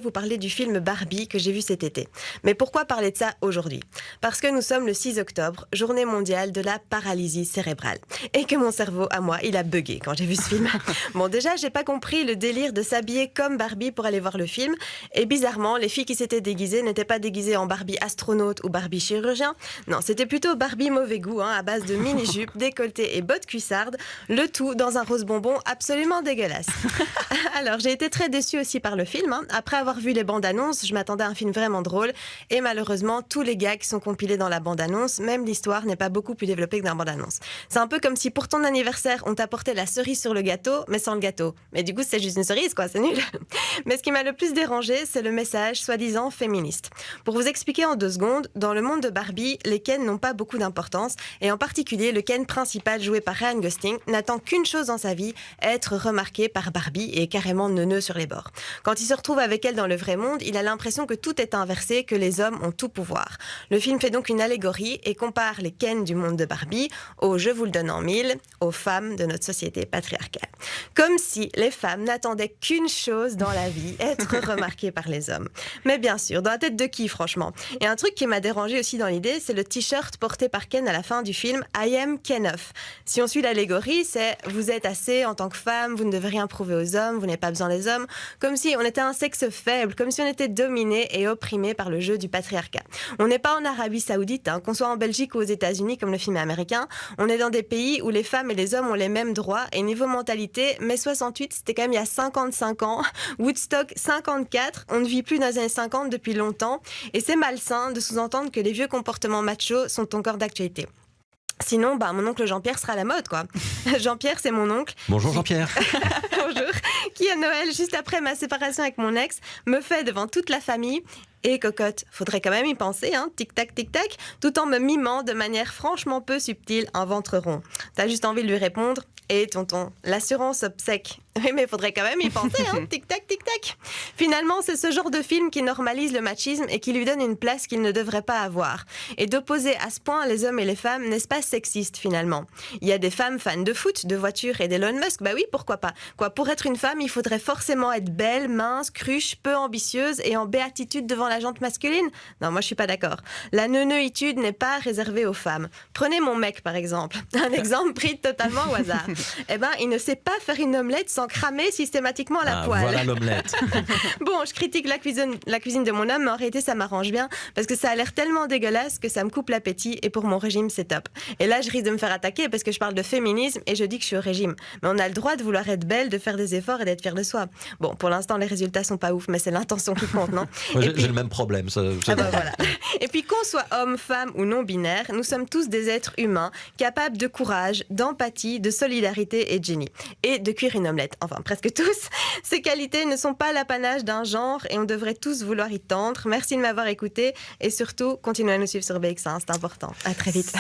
Vous parler du film Barbie que j'ai vu cet été. Mais pourquoi parler de ça aujourd'hui? Parce que nous sommes le 6 octobre, journée mondiale de la paralysie cérébrale. Et que mon cerveau, à moi, il a bugué quand j'ai vu ce film. Bon, déjà, j'ai pas compris le délire de s'habiller comme Barbie pour aller voir le film. Et bizarrement, les filles qui s'étaient déguisées n'étaient pas déguisées en Barbie astronaute ou Barbie chirurgien. Non, c'était plutôt Barbie mauvais goût, à base de mini-jupes, décolletés et bottes cuissardes. Le tout dans un rose bonbon absolument dégueulasse. Alors, j'ai été très déçue aussi par le film. Après avoir vu les bandes annonces, je m'attendais à un film vraiment drôle. Et malheureusement, tous les gags sont compilés dans la bande annonce. Même l'histoire n'est pas beaucoup plus développée que dans la bande annonce. C'est un peu comme si pour ton anniversaire, on t'apportait la cerise sur le gâteau, mais sans le gâteau. Mais du coup, c'est juste une cerise, quoi, c'est nul. Mais ce qui m'a le plus dérangé, c'est le message soi-disant féministe. Pour vous expliquer en 2 secondes, dans le monde de Barbie, les Ken n'ont pas beaucoup d'importance. Et en particulier, le Ken principal joué par Ryan Gosling n'attend qu'une chose dans sa vie, être remarqué par Barbie et carrément neuneux sur les bords. Quand il se retrouve avec elle dans le vrai monde, il a l'impression que tout est inversé, que les hommes ont tout pouvoir. Le film fait donc une allégorie et compare les Ken du monde de Barbie aux je vous le donne en mille, aux femmes de notre société patriarcale. Comme si les femmes n'attendaient qu'une chose dans la vie, être remarquées par les hommes. Mais bien sûr, dans la tête de qui, franchement? Et un truc qui m'a dérangé aussi dans l'idée, c'est le t-shirt porté par Ken à la fin du film I am Kenough. Si on suit l'allégorie, c'est vous êtes assez en tant que femme, vous ne devez rien prouver aux hommes, vous n'avez pas besoin des hommes, comme si on était un sexe faible, comme si on était dominé et opprimé par le jeu du patriarcat. On n'est pas en Arabie Saoudite, qu'on soit en Belgique ou aux États-Unis comme le film est américain, on est dans des pays où les femmes et les hommes ont les mêmes droits et niveau mentalité, mai 68 c'était quand même il y a 55 ans, Woodstock 54, on ne vit plus dans les années 50 depuis longtemps et c'est malsain de sous-entendre que les vieux comportements machos sont encore d'actualité. Sinon, mon oncle Jean-Pierre sera à la mode, quoi. Jean-Pierre, c'est mon oncle. Bonjour Jean-Pierre. Bonjour. Qui à Noël, juste après ma séparation avec mon ex, me fait devant toute la famille. Et cocotte, faudrait quand même y penser, tic-tac, tic-tac, tout en me mimant de manière franchement peu subtile un ventre rond. T'as juste envie de lui répondre, et tonton, l'assurance obsèque. Oui, mais faudrait quand même y penser, tic-tac, tic-tac. Finalement, c'est ce genre de film qui normalise le machisme et qui lui donne une place qu'il ne devrait pas avoir. Et d'opposer à ce point les hommes et les femmes, n'est-ce pas sexiste finalement? Il y a des femmes fans de foot, de voitures et d'Elon Musk, bah oui, pourquoi pas. Pour être une femme, il faudrait forcément être belle, mince, cruche, peu ambitieuse et en béatitude devant la jante masculine? Non, moi je suis pas d'accord. La neuneuitude n'est pas réservée aux femmes. Prenez mon mec par exemple. Un exemple pris totalement au hasard. Il ne sait pas faire une omelette sans cramer systématiquement la poêle. Voilà l'omelette. Bon, je critique la cuisine de mon homme, mais en réalité ça m'arrange bien parce que ça a l'air tellement dégueulasse que ça me coupe l'appétit et pour mon régime c'est top. Et là je risque de me faire attaquer parce que je parle de féminisme et je dis que je suis au régime. Mais on a le droit de vouloir être belle, de faire des efforts et d'être fier de soi. Bon, pour l'instant les résultats sont pas ouf, mais c'est l'intention qui compte, non? J'ai le même problème. Voilà. Et puis qu'on soit homme, femme ou non binaire, nous sommes tous des êtres humains capables de courage, d'empathie, de solidarité et de génie. Et de cuire une omelette. Enfin, presque tous. Ces qualités ne sont pas l'apanage d'un genre et on devrait tous vouloir y tendre. Merci de m'avoir écouté et surtout, continuez à nous suivre sur BX1, c'est important. À très vite.